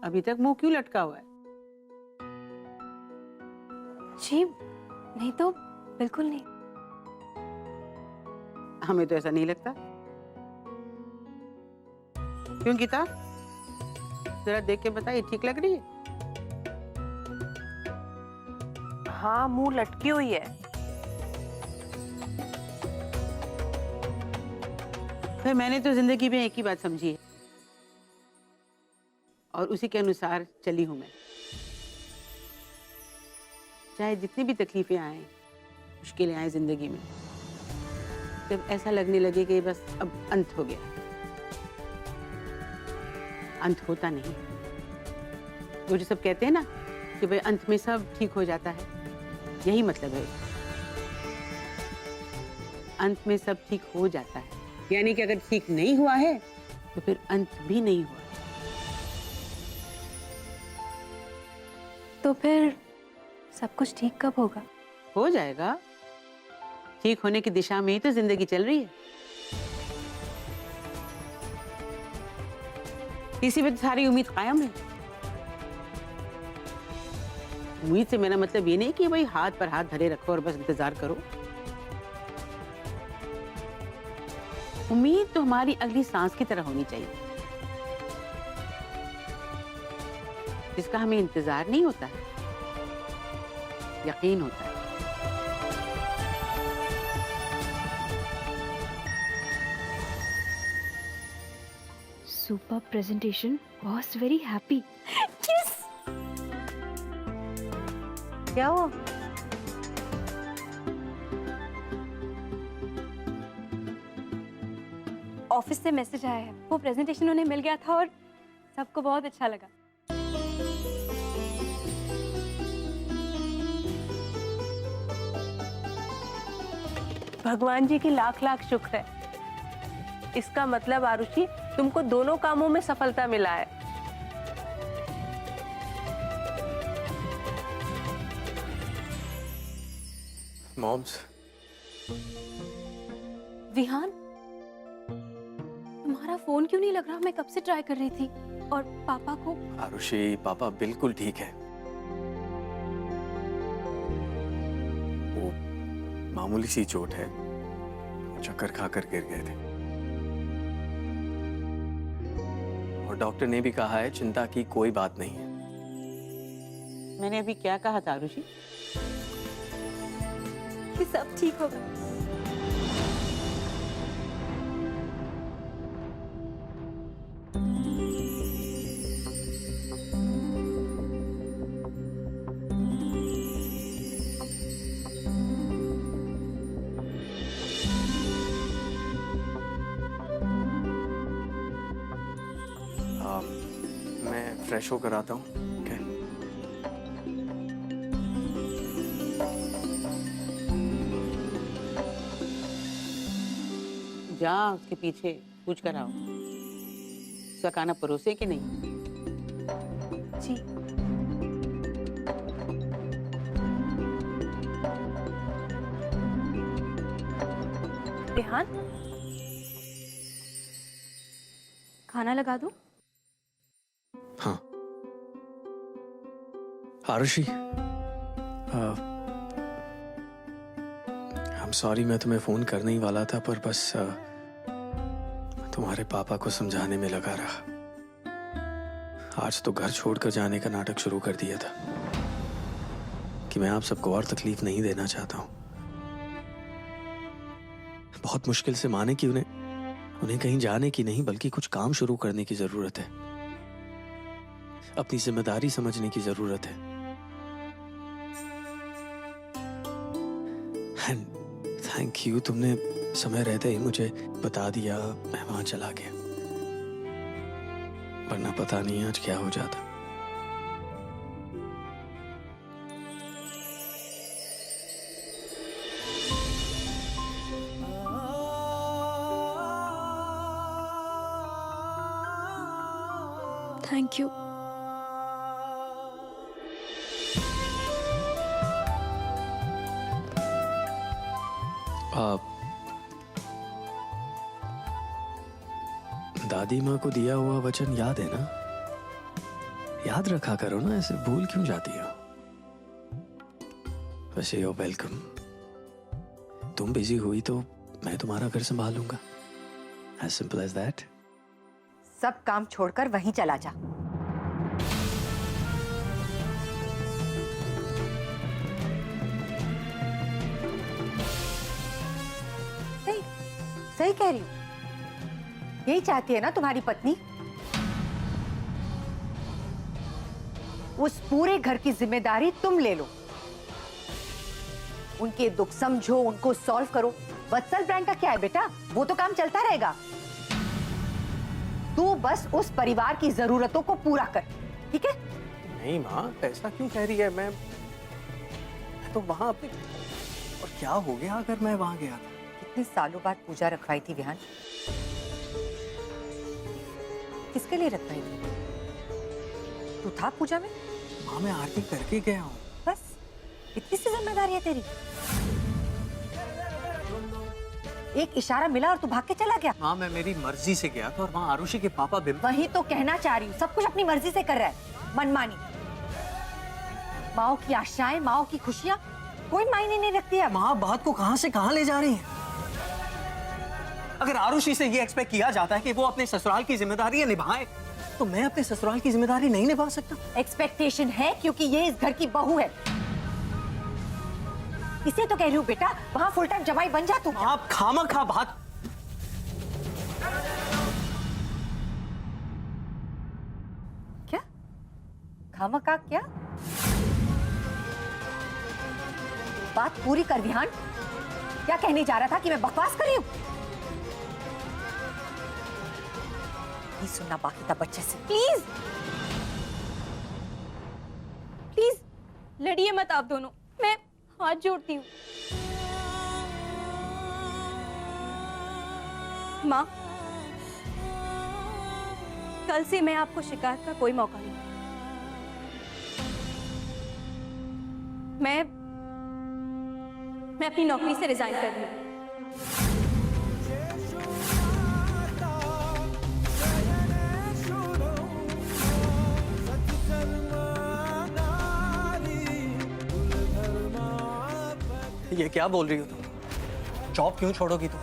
अभी तक मुंह क्यों लटका हुआ है? जी नहीं तो बिल्कुल नहीं। हमें तो ऐसा नहीं लगता। क्यों गीता, जरा देख के बता, ये ठीक लग रही है? हाँ, मुंह लटकी हुई है। फिर मैंने तो जिंदगी में एक ही बात समझी है और उसी के अनुसार चली हूं मैं। चाहे जितनी भी तकलीफें आए, मुश्किलें आए जिंदगी में, जब ऐसा लगने लगे कि बस अब अंत हो गया, अंत होता नहीं। वो जो सब कहते हैं ना कि भाई अंत में सब ठीक हो जाता है, यही मतलब है। अंत में सब ठीक हो जाता है, यानी कि अगर ठीक नहीं हुआ है तो फिर अंत भी नहीं हुआ। तो फिर सब कुछ ठीक कब होगा? हो जाएगा। ठीक होने की दिशा में ही तो जिंदगी चल रही है। इसी में तो सारी उम्मीद कायम है। उम्मीद से मेरा मतलब ये नहीं कि भाई हाथ पर हाथ धरे रखो और बस इंतजार करो। उम्मीद तो हमारी अगली सांस की तरह होनी चाहिए, जिसका हमें इंतजार नहीं होता है, यकीन होता है। Super presentation, was very happy. Yes. क्या हुआ? ऑफिस से मैसेज आया है, वो प्रेजेंटेशन उन्हें मिल गया था और सबको बहुत अच्छा लगा। भगवान जी की लाख लाख शुक्र है। इसका मतलब आरुषि, तुमको दोनों कामों में सफलता मिला है। मॉम्स, विहान, तुम्हारा फोन क्यों नहीं लग रहा? मैं कब से ट्राई कर रही थी। और पापा को? आरुषि, पापा बिल्कुल ठीक है। वो मामूली सी चोट है, चक्कर खाकर गिर गए थे और डॉक्टर ने भी कहा है चिंता की कोई बात नहीं है। मैंने अभी क्या कहा था आरुषि? कि सब ठीक होगा। मैं फ्रेश होकर आता हूँ। ओके। जा उसके पीछे पूछ कर आओ, उसका खाना परोसे कि नहीं। जी। विहान, खाना लगा दूं? हाँ आरुषि, I'm sorry, मैं तुम्हें फोन करने ही वाला था, पर बस तुम्हारे पापा को समझाने में लगा रहा। आज तो घर छोड़कर जाने का नाटक शुरू कर दिया था कि मैं आप सबको और तकलीफ नहीं देना चाहता हूं। बहुत मुश्किल से माने कि उन्हें कहीं जाने की नहीं बल्कि कुछ काम शुरू करने की जरूरत है, अपनी जिम्मेदारी समझने की जरूरत है। थैंक यू, तुमने समय रहते ही मुझे बता दिया, मैं वहां चला गया, वरना पता नहीं आज क्या हो जाता। Thank you. दादी माँ को दिया हुआ वचन याद है ना? याद रखा करो ना, ऐसे भूल क्यों जाती हो? वैसे यो वेलकम। तुम बिजी हुई तो मैं तुम्हारा घर संभालूंगा। As simple as that. सब काम छोड़कर वहीं चला जा। सही सही कह रही हूँ, यही चाहती है ना तुम्हारी पत्नी? उस पूरे घर की जिम्मेदारी तुम ले लो, उनके दुख समझो, उनको सॉल्व करो। वत्सल ब्रांड का क्या है बेटा, वो तो काम चलता रहेगा। तू बस उस परिवार की जरूरतों को पूरा कर, ठीक है? नहीं माँ, ऐसा क्यों कह रही है? मैं तो वहां अपने, और क्या हो गया अगर मैं वहां गया था? कितने सालों बाद पूजा रखवाई थी विहान? किसके लिए रखवाई थी? तू था पूजा में? माँ मैं आरती करके गया हूँ। बस इतनी सी जिम्मेदारी है तेरी? एक इशारा मिला और तू भाग के चला गया। हाँ मैं मेरी मर्जी से गया था और वहाँ आरुषि के पापा बिम्ब। वही तो कहना चाह रही हूँ, सब कुछ अपनी मर्जी से कर रहा है, मनमानी। माओ की आशाएं, माओ की खुशियां कोई मायने नहीं रखती है। माँ बात को कहाँ से कहाँ ले जा रही हैं? अगर आरुषि से ये एक्सपेक्ट किया जाता है कि वो अपने ससुराल की जिम्मेदारी निभाए, तो मैं अपने ससुराल की जिम्मेदारी नहीं निभा सकता? एक्सपेक्टेशन है क्योंकि ये इस घर की बहू है। इसे तो कह रही हूँ बेटा, वहाँ फुल टाइम जमाई बन जा तू। आप खामखा बात। क्या खामखा? क्या बात पूरी कर विहान। क्या कहने जा रहा था कि मैं बकवास कर रही हूँ? नहीं सुनना बाकी था बच्चे से। प्लीज प्लीज लड़िए मत आप दोनों, मैं हाथ जोड़ती हूँ। माँ, कल से मैं आपको शिकायत का कोई मौका नहीं। मैं अपनी नौकरी से रिजाइन कर रही हूँ। ये क्या बोल रही हो तुम? जॉब क्यों छोड़ोगी तुम?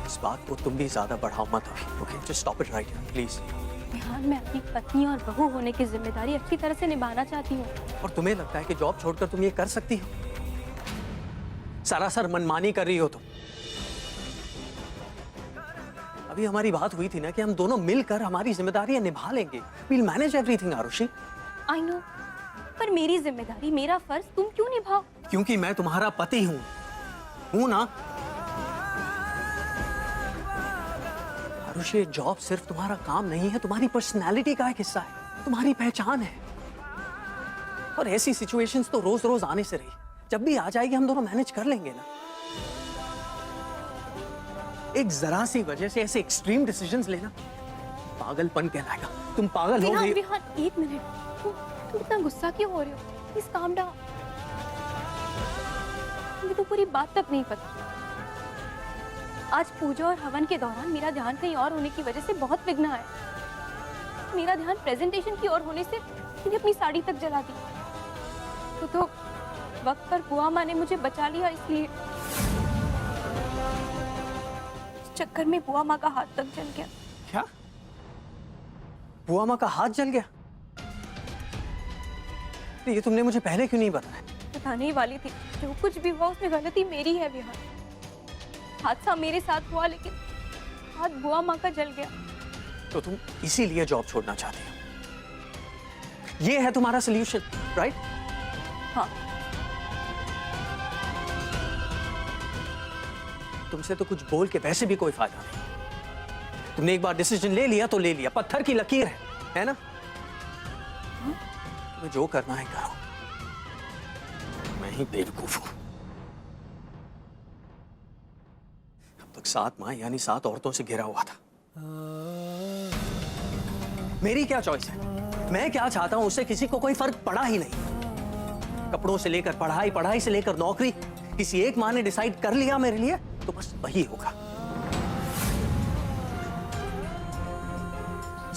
इस बात को तुम भी ज्यादा बढ़ाओ मत अभी, okay? Just stop it right here please. Vihaan, मैं अपनी पत्नी और बहू होने की जिम्मेदारी अच्छी तरह से निभाना चाहती हूँ। और तुम्हें लगता है कि जॉब छोड़कर तुम ये कर सकती हो? सरासर मनमानी कर रही हो तुम। अभी हमारी बात हुई थी ना कि हम दोनों मिलकर हमारी जिम्मेदारियां निभा लेंगे। We'll manage everything, Aarushi. I know, पर मेरी जिम्मेदारी, मेरा फर्ज तुम क्यों निभाओ? क्योंकि मैं तुम्हारा पति हूँ ना? आरुषि, जॉब सिर्फ तुम्हारा काम नहीं है, तुम्हारी पर्सनालिटी का एक हिस्सा है, तुम्हारी पहचान है। और ऐसी सिचुएशंस तो रोज रोज आने से रही, जब भी आ जाएगी हम दोनों मैनेज कर लेंगे ना। एक जरा सी वजह से ऐसे एक्सट्रीम डिसीजंस लेना पागलपन कहलाएगा। तुम पागल हो गई। विहान, एक मिनट, तुम इतना गुस्सा क्यों हो रहे हो? Please calm down. मुझे तो पूरी बात तक नहीं पता। आज पूजा और हवन के दौरान मेरा ध्यान कहीं और होने की वजह से बहुत विघ्न आया। मेरा ध्यान प्रेजेंटेशन की ओर होने से मैंने अपनी साड़ी तक जला दी। तो वक्त पर बुआ माँ ने मुझे बचा लिया, इसलिए इस चक्कर में बुआ माँ का हाथ तक जल गया। क्या? बुआ माँ का हाथ जल गया? ये तुमने मुझे पहले क्यों नहीं बताया? बताने ही वाली थी। जो कुछ भी हुआ उसमें गलती मेरी है विहान। हादसा मेरे साथ हुआ, लेकिन हाथ बुआ माँ का जल गया। तो तुम इसीलिए जॉब छोड़ना चाहती हो? ये है तुम्हारा सॉल्यूशन, राइट? हाँ। तुमसे तो कुछ बोल के वैसे भी कोई फायदा नहीं। तुमने एक बार डिसीजन ले लिया तो ले लिया, पत्थर की लकीर है ना? तुम्हें जो करना है करो, मैं ही बेवकूफ हूं। अब तक 7 माँ यानी 7 औरतों से घिरा हुआ था। मेरी क्या चॉइस है? मैं क्या चाहता हूं उससे किसी को कोई फर्क पड़ा ही नहीं। कपड़ों से लेकर पढ़ाई, पढ़ाई से लेकर नौकरी, किसी एक माँ ने डिसाइड कर लिया मेरे लिए तो बस वही होगा।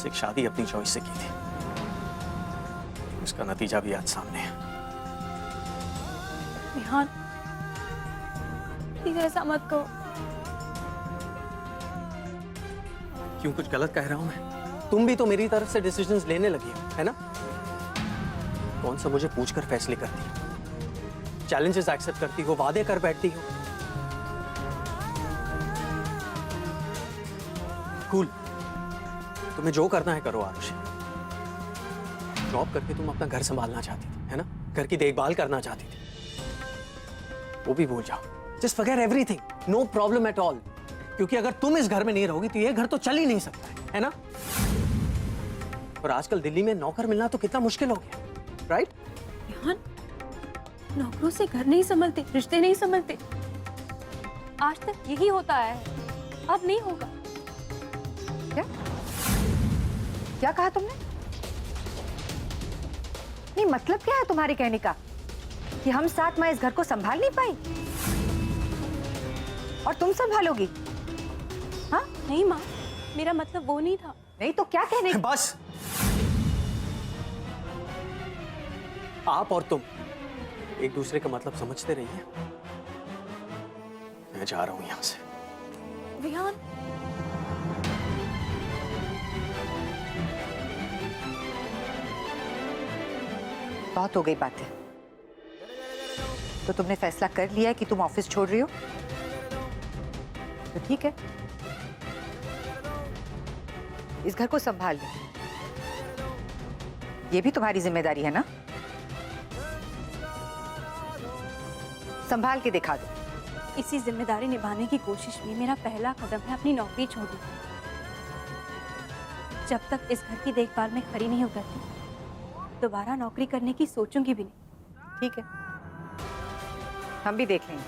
एक शादी अपनी चॉइस से की थी, इसका नतीजा भी आज सामने है। विहान, प्लीज ऐसा मत कहो। क्यों, कुछ गलत कह रहा हूं मैं? तुम भी तो मेरी तरफ से डिसीजंस लेने लगी हो, है ना? कौन सा मुझे पूछकर फैसले करती हो, चैलेंजेस एक्सेप्ट करती हो, वादे कर बैठती हो। कूल, तुम्हें जो करना है करो आरुषि। जॉब करके तुम अपना घर संभालना चाहती थी, है ना? घर की देखभाल करना चाहती थी, वो भी भूल जाओ। Just forget everything, no problem at all. क्योंकि अगर तुम इस घर में नहीं रहोगी तो ये घर तो चल ही नहीं सकता है ना? और आजकल दिल्ली में नौकर मिलना तो कितना मुश्किल हो गया, राइट? विहान, नौकरों से घर नहीं संभलते, रिश्ते नहीं संभलते। आज तक यही होता आया है, अब नहीं होगा। क्या क्या कहा तुमने? नहीं, मतलब क्या है तुम्हारे कहने का कि हम 7 माह इस घर को संभाल नहीं पाई और तुम संभालोगी? हाँ? नहीं माँ, मेरा मतलब वो नहीं था। नहीं तो क्या कहने? बस, आप और तुम एक दूसरे का मतलब समझते रहिए। मैं जा रहा हूं यहां से। विहान, बहुत हो गई बातें। तो तुमने फैसला कर लिया है कि तुम ऑफिस छोड़ रही हो, तो ठीक है, इस घर को संभाल लो। ये भी तुम्हारी जिम्मेदारी है ना? संभाल के दिखा दो। इसी जिम्मेदारी निभाने की कोशिश में मेरा पहला कदम है अपनी नौकरी छोड़ना। जब तक इस घर की देखभाल में खरी नहीं उतरती, दोबारा नौकरी करने की सोचूंगी भी नहीं। ठीक है, हम भी देख लेंगे।